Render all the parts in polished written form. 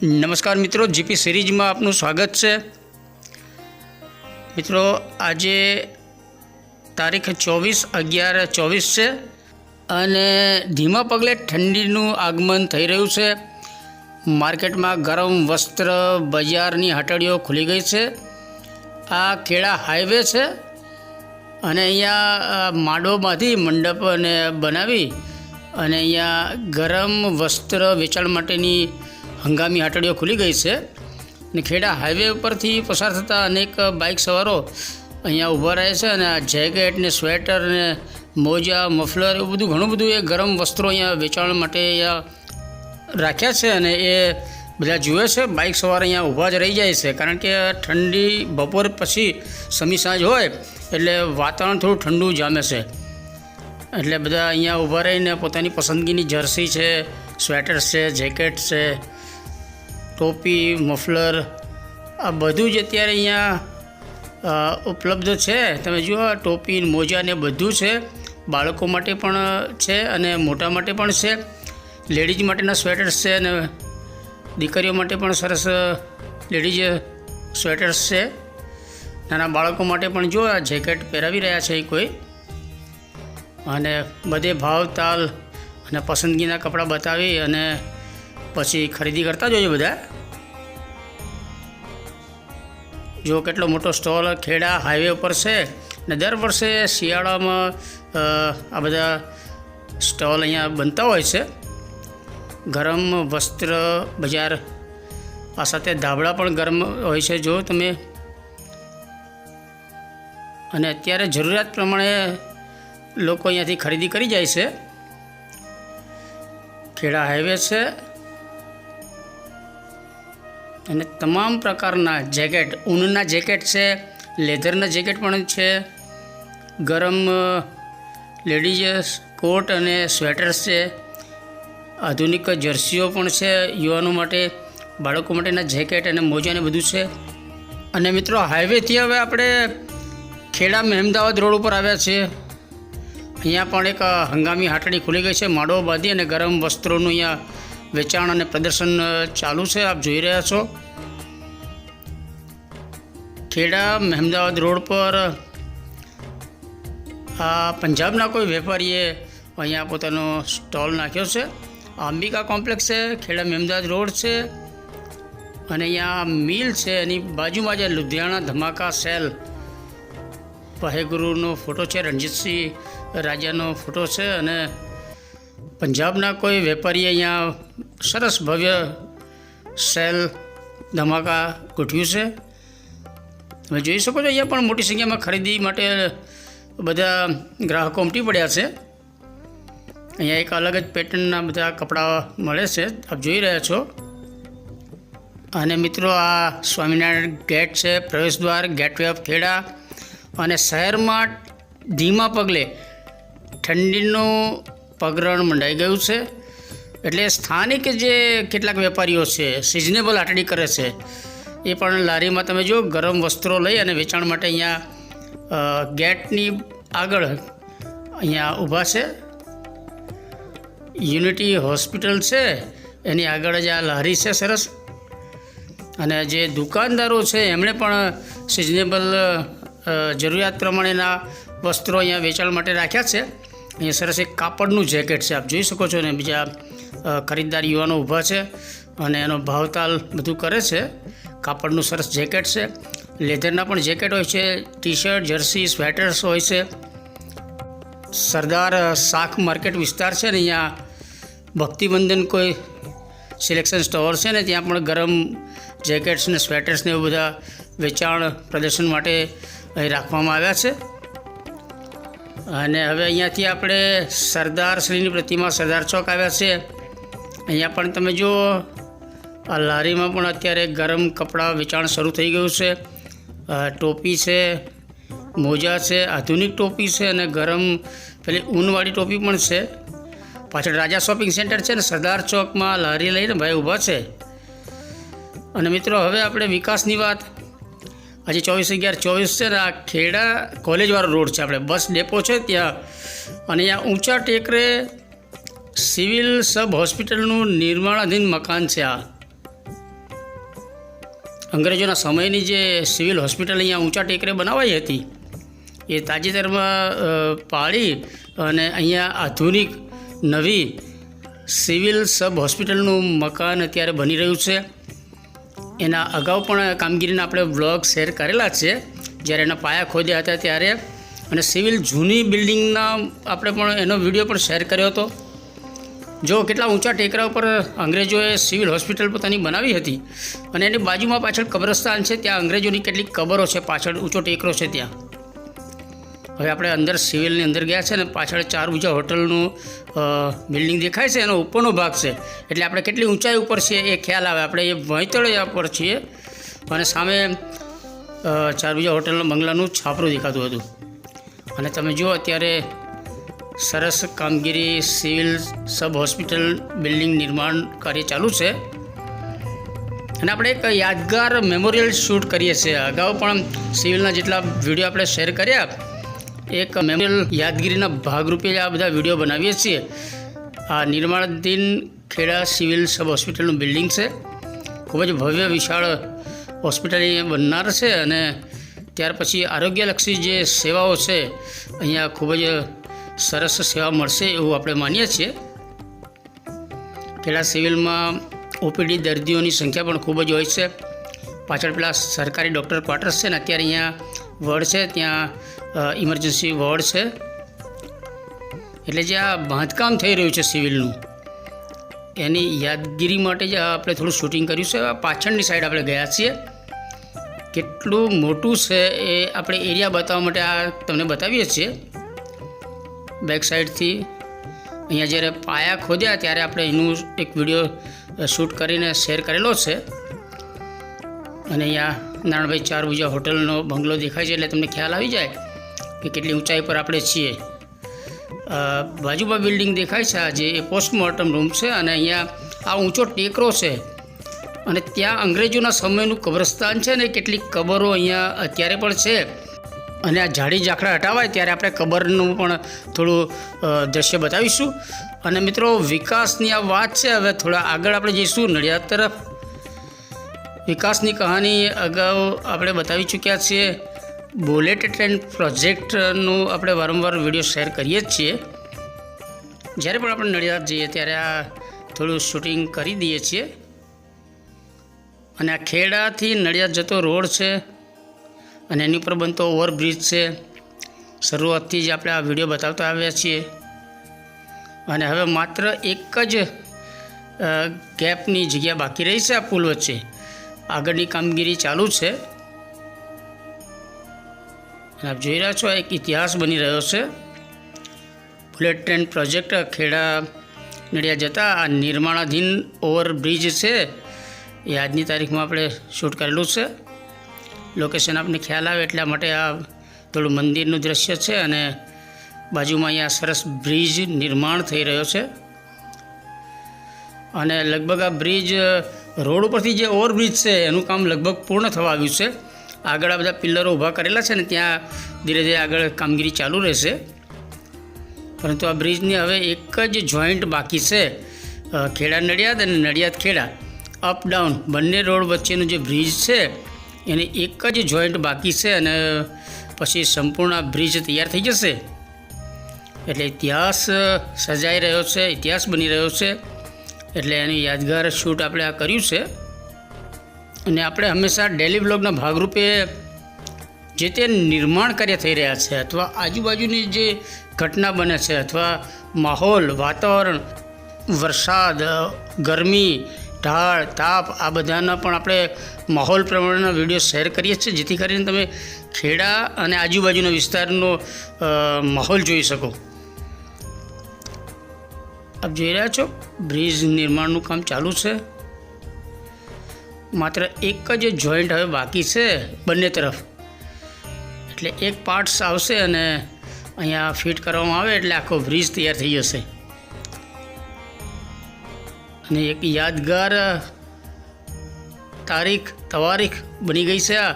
નમસ્કાર મિત્રો, જીપી સિરીઝમાં આપનું સ્વાગત છે। મિત્રો, આજે તારીખ 24/11/24 છે અને ધીમા પગલે ઠંડીનું આગમન થઈ રહ્યું છે। માર્કેટમાં ગરમ વસ્ત્ર બજારની હટડીઓ ખુલી ગઈ છે। આ ખેડા હાઈવે છે અને અહીંયા માડોમાંથી મંડપને બનાવી અને અહીંયા ગરમ વસ્ત્ર વેચાણ માટેની હંગામી હાટડીઓ ખુલી ગઈ છે અને ખેડા હાઈવે ઉપરથી પસાર થતા અનેક બાઇક સવારો અહીંયા ઊભા રહે છે અને આ જેકેટ ને સ્વેટર ને મોજા મફલર એવું બધું ઘણું બધું એ ગરમ વસ્ત્રો અહીંયા વેચાણ માટે અહીંયા રાખ્યા છે અને એ બધા જુએ છે। બાઇક સવાર અહીંયા ઊભા જ રહી જાય છે કારણ કે ઠંડી બપોર પછી સમી સાંજ હોય એટલે વાતાવરણ થોડું ઠંડુ જામે છે એટલે બધા અહીંયા ઊભા રહીને પોતાની પસંદગીની જર્સી છે, સ્વેટર્સ છે, જેકેટ છે, ટોપી, મફલર આ બધું જ અત્યારે અહીંયા ઉપલબ્ધ છે। તમે જુઓ ટોપી મોજા ને બધું છે। બાળકો માટે પણ છે અને મોટા માટે પણ છે। લેડીઝ માટેના સ્વેટર્સ છે અને દીકરીઓ માટે પણ સરસ લેડીઝ સ્વેટર્સ છે। નાના બાળકો માટે પણ જો આ જેકેટ પહેરાવી રહ્યા છે કોઈ અને બધે ભાવ તાલ અને પસંદગીના કપડાં બતાવી અને પછી ખરીદી કરતા જોઈએ બધા। જો કેટલો મોટો સ્ટોલ ખેડા હાઈવે ઉપર છે અને દર વર્ષે શિયાળામાં આ બધા સ્ટોલ અહીંયા બનતા હોય છે। ગરમ વસ્ત્ર બજાર આ સાથે ધાબળા પણ ગરમ હોય છે જો તમે અને અત્યારે જરૂરિયાત પ્રમાણે લોકો અહીંયાથી ખરીદી કરી જાય છે। ખેડા હાઈવે છે અને તમામ પ્રકારના જેકેટ, ઊનના જેકેટ છે, લેધરના જેકેટ પણ છે, ગરમ લેડીઝ કોટ અને સ્વેટર્સ છે, આધુનિક જર્સીઓ પણ છે યુવાનો માટે, બાળકો માટેના જેકેટ અને મોજા ને બધું છે। અને મિત્રો, હાઈવેથી હવે આપણે ખેડા મહેમદાવાદ રોડ ઉપર આવ્યા છીએ। અહીંયા પણ એક હંગામી હાટડી ખુલી ગઈ છે। માડો બાંધી અને ગરમ વસ્ત્રોનું અહીંયા વેચાણ અને પ્રદર્શન ચાલુ છે, આપ જોઈ રહ્યા છો। ખેડા મહેમદાવાદ રોડ પર આ પંજાબના કોઈ વેપારીએ અહીંયા પોતાનો સ્ટોલ નાખ્યો છે। અંબિકા કોમ્પ્લેક્સ છે, ખેડા મહેમદાવાદ રોડ છે અને અહીંયા મિલ છે। એની બાજુમાં જે લુધિયાણા ધમાકા સેલ વાહેગુરુનો ફોટો છે, રણજીતસિંહ રાજાનો ફોટો છે અને પંજાબના કોઈ વેપારીએ અહીંયા સરસ ભવ્ય સેલ ધમાકા ગોઠવ્યું છે। તમે જોઈ શકો છો અહીંયા પણ મોટી સંખ્યામાં ખરીદી માટે બધા ગ્રાહકો ઉમટી પડ્યા છે। અહીંયા એક અલગ જ પેટર્નના બધા કપડાં મળે છે, આપ જોઈ રહ્યા છો। અને મિત્રો, આ સ્વામિનારાયણ ગેટ છે, પ્રવેશદ્વાર ગેટવે ઓફ ખેડા અને શહેરમાં ધીમા પગલે ઠંડીનું પગરણ મંડાઈ ગયું છે એટલે સ્થાનિક જે કેટલાક વેપારીઓ છે સિઝનેબલ હાટડી કરે છે એ પણ લારીમાં તમે જો ગરમ વસ્ત્રો લઈ અને વેચાણ માટે અહીંયા ગેટની આગળ અહીંયા ઊભા છે। યુનિટી હોસ્પિટલ છે એની આગળ જ આ લારી છે સરસ અને જે દુકાનદારો છે એમણે પણ સિઝનેબલ જરૂરિયાત પ્રમાણેના વસ્ત્રો અહીંયા વેચાણ માટે રાખ્યા છે। અહીંયા સરસ એક કાપડનું જેકેટ છે, આપ જોઈ શકો છો ને બીજા ખરીદદાર યુવાનો ઊભા છે અને એનો ભાવતાલ બધું કરે છે। કાપડનું સરસ જેકેટ છે, લેધરના પણ જેકેટ હોય છે, ટી શર્ટ, જર્સી, સ્વેટર્સ હોય છે। સરદાર શાક માર્કેટ વિસ્તાર છે ને અહીંયા ભક્તિબંધન કોઈ સિલેક્શન સ્ટોર છે ને ત્યાં પણ ગરમ જેકેટ્સ ને સ્વેટર્સ ને એવું બધા વેચાણ પ્રદર્શન માટે અહીં રાખવામાં આવ્યા છે। અને હવે અહીંયાથી આપણે સરદાર શ્રીની પ્રતિમા સરદાર ચોક આવ્યા છે। અહીંયા પણ તમે જુઓ આ લારીમાં પણ અત્યારે ગરમ કપડાં વેચાણ શરૂ થઈ ગયું છે। ટોપી છે, મોજા છે, આધુનિક ટોપી છે અને ગરમ પેલી ઊનવાળી ટોપી પણ છે। પાછળ રાજા શોપિંગ સેન્ટર છે ને સરદાર ચોકમાં લારી લઈને ભાઈ ઊભા છે। અને મિત્રો, હવે આપણે વિકાસની વાત, આજે 24/11/24 છે ને આ ખેડા કોલેજવાળો રોડ છે, આપણે બસ ડેપો છે ત્યાં અને અહીંયા ઊંચા ટેકરે સિવિલ સબ હોસ્પિટલનું નિર્માણાધીન મકાન છે। આ અંગ્રેજોના સમયની જે સિવિલ હોસ્પિટલ અહીંયા ઊંચા ટેકરે બનાવાઈ હતી એ તાજેતરમાં પાળી અને અહીંયા આધુનિક નવી સિવિલ સબ હોસ્પિટલનું મકાન અત્યારે બની રહ્યું છે. એના અગાઉ પણ કામગીરીના આપણે વ્લોગ શેર કરેલા છે, જ્યારે એના પાયા ખોદ્યા હતા ત્યારે, અને સિવિલ જૂની બિલ્ડિંગના આપણે પણ એનો વિડીયો પણ શેર કર્યો હતો. જો કેટલા ઊંચા ટેકરા ઉપર અંગ્રેજોએ સિવિલ હોસ્પિટલ પોતાની બનાવી હતી, અને એની બાજુમાં પાછળ કબ્રસ્તાન છે, ત્યાં અંગ્રેજોની કેટલીક કબરો છે, પાછળ ઊંચો ટેકરો છે ત્યાં. હવે આપણે અંદર સિવિલની અંદર ગયા છે ને પાછળ 4 ભુજા હોટલનું બિલ્ડિંગ દેખાય છે, એનો ઉપરનો ભાગ છે, એટલે આપણે કેટલી ઊંચાઈ ઉપર છીએ એ ખ્યાલ આવે. આપણે એ ભોંયતળિયા પર છીએ અને સામે 4 ભુજા હોટલના બંગલાનું છાપરું દેખાતું હતું. અને તમે જુઓ અત્યારે સરસ કામગીરી સિવિલ સબ હોસ્પિટલ બિલ્ડિંગ નિર્માણ કાર્ય ચાલુ છે. અને આપણે એક યાદગાર મેમોરિયલ શૂટ કરીએ છીએ. અગાઉ પણ સિવિલના જેટલા વિડીયો આપણે શેર કર્યા, એક મેમોરિયલ યાદગીરીના ભાગરૂપે આ બધા વિડીયો બનાવીએ છીએ. આ નિર્માણાધીન ખેડા સિવિલ સબ હોસ્પિટલનું બિલ્ડિંગ છે. ખૂબ જ ભવ્ય વિશાળ હોસ્પિટલ અહીંયા બનનાર છે, અને ત્યાર પછી આરોગ્યલક્ષી જે સેવાઓ છે અહીંયા ખૂબ જ સરસ સેવા મળશે એવું આપણે માનીએ છીએ. ખેડા સિવિલમાં ઓપીડી દર્દીઓની સંખ્યા પણ ખૂબ જ હોય છે. પાછળ પેલા સરકારી ડૉક્ટર ક્વાર્ટર્સ છે ને, અત્યારે અહીંયા વોર્ડ છે, ત્યાં ઇમરજન્સી વોર્ડ છે. એટલે જે આ બાંધકામ થઈ રહ્યું છે સિવિલનું, એની યાદગીરી માટે જ આપણે થોડું શૂટિંગ કર્યું છે. પાછળની સાઈડ આપણે ગયા છીએ. કેટલું મોટું છે એ આપણે એરિયા બતાવવા માટે આ તમને બતાવીએ છીએ. બેક સાઈડથી અહીંયા જ્યારે પાયા ખોદ્યા ત્યારે આપણે એનું એક વિડીયો શૂટ કરીને શેર કરેલો છે. અને અહીંયા નારણભાઈ 4 ભુજા હોટલનો બંગલો દેખાય છે, એટલે તમને ખ્યાલ આવી જાય કે કેટલી ઊંચાઈ પર આપણે છીએ. બાજુમાં બિલ્ડિંગ દેખાય છે, આ જે પોસ્ટમોર્ટમ રૂમ છે, અને અહીંયા આ ઊંચો ટેકરો છે, અને ત્યાં અંગ્રેજોના સમયનું કબ્રસ્તાન છે ને, કેટલીક કબરો અહીંયા અત્યારે પણ છે. અને આ ઝાડી ઝાકડા હટાવાય ત્યારે આપણે કબરનું પણ થોડું દ્રશ્ય બતાવીશું. અને મિત્રો, વિકાસની આ વાત છે. હવે થોડા આગળ આપણે જઈશું નડિયાદ તરફ. વિકાસની કહાની અગાઉ આપણે બતાવી ચૂક્યા છીએ. બુલેટ ટ્રેન પ્રોજેક્ટનું આપણે વારંવાર વિડીયો શેર કરીએ જ છીએ. જ્યારે પણ આપણે નડિયાદ જઈએ ત્યારે આ થોડું શૂટિંગ કરી દઈએ છીએ. અને આ ખેડાથી નડિયાદ જતો રોડ છે, અને એની ઉપર બનતો ઓવરબ્રિજ છે. શરૂઆતથી જ આપણે આ વિડીયો બતાવતા આવ્યા છીએ. અને હવે માત્ર એક જ ગેપની જગ્યા બાકી રહી છે આ પુલ વચ્ચે. આગળની કામગીરી ચાલુ છે. આપ જોઈ રહ્યા છો, એક ઇતિહાસ બની રહ્યો છે. Bullet train project Kheda Nadiad જતા આ નિર્માણાધીન ઓવરબ્રિજ છે, એ આજની તારીખમાં આપણે શૂટ કરેલું છે. લોકેશન આપને ખ્યાલ આવે એટલા માટે આ થોડું મંદિરનું દ્રશ્ય છે, અને બાજુમાં અહીંયા સરસ બ્રિજ નિર્માણ થઈ રહ્યો છે. અને લગભગ આ બ્રિજ રોડ ઉપરથી જે ઓવરબ્રિજ છે એનું કામ લગભગ પૂર્ણ થવા આવ્યું છે. આગળ આ બધા પિલ્લરો ઊભા કરેલા છે ને, ત્યાં ધીરે ધીરે આગળ કામગીરી ચાલુ રહેશે. પરંતુ આ બ્રિજની હવે એક જ જોઈન્ટ બાકી છે. ખેડા નડિયાદ અને નડિયાદ ખેડા અપ ડાઉન બંને રોડ વચ્ચેનું જે બ્રિજ છે એની એક જ જોઈન્ટ બાકી છે, અને પછી સંપૂર્ણ બ્રિજ તૈયાર થઈ જશે. એટલે ઇતિહાસ સર્જાઈ રહ્યો છે, ઇતિહાસ બની રહ્યો છે. એટલે એની યાદગાર શૂટ આપણે આ કર્યું છે. અને આપણે હંમેશા ડેલી બ્લોગના ભાગરૂપે જે તે નિર્માણ કાર્ય થઈ રહ્યા છે, અથવા આજુબાજુની જે ઘટના બને છે, અથવા માહોલ, વાતાવરણ, વરસાદ, ગરમી, ઢાળ, તાપ, આ બધાના પણ આપણે માહોલ પ્રમાણેના વિડીયો શેર કરીએ છીએ, જેથી કરીને તમે ખેડા અને આજુબાજુના વિસ્તારનો માહોલ જોઈ શકો. આપ જોઈ રહ્યા છો, બ્રિજ નિર્માણનું કામ ચાલુ છે. માત્ર એક જ જોઈન્ટ હવે બાકી છે બંને તરફ. એટલે એક પાર્ટ્સ આવશે અને અહીંયા ફિટ કરવામાં આવે એટલે આખો બ્રિજ તૈયાર થઈ જશે. અને એક યાદગાર તવારીખ બની ગઈ છે. આ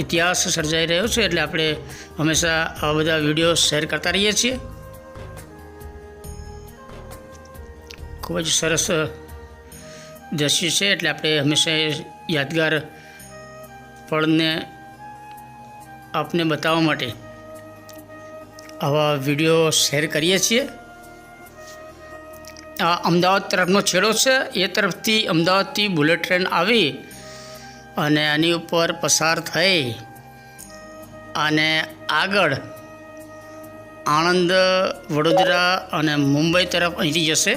ઇતિહાસ સર્જાઈ રહ્યો છે, એટલે આપણે હંમેશા આવા બધા વિડીયો શેર કરતા રહીએ છીએ. ખૂબ જ સરસ દ્રશ્ય છે, એટલે આપણે હંમેશા યાદગાર પળને આપને બતાવવા માટે આવા વિડીયો શેર કરીએ છીએ. આ અમદાવાદ તરફનો છેડો છે. એ તરફથી અમદાવાદથી બુલેટ ટ્રેન આવી અને આની ઉપર પસાર થઈ અને આગળ આણંદ, વડોદરા અને મુંબઈ તરફ અહીંથી જશે.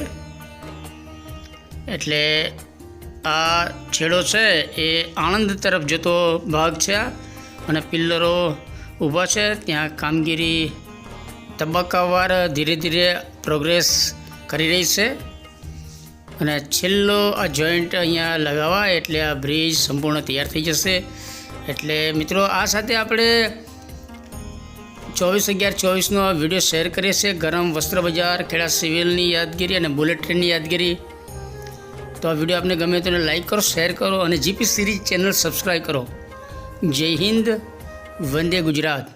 એટલે આ છેડો છે એ આણંદ તરફ જતો ભાગ છે અને પિલ્લરો ઊભા છે. ત્યાં કામગીરી તબક્કાવાર ધીરે ધીરે પ્રોગ્રેસ કરી રહી છે અને છેલ્લો આ જોઈન્ટ અહીંયા લગાવવા એટલે આ બ્રિજ સંપૂર્ણ તૈયાર થઈ જશે. એટલે મિત્રો, આ સાથે આપણે 24/11/24નો આ વિડીયો શેર કરીએ છીએ. ગરમ વસ્ત્ર બજાર, ખેડા સિવિલની યાદગીરી અને બુલેટ ટ્રેનની યાદગીરી. તો આ વિડીયો આપને ગમે તો લાઈક કરો, શેર કરો અને જીપી સિરીઝ ચેનલ સબસ્ક્રાઈબ કરો. જય હિન્દ, વંદે ગુજરાત.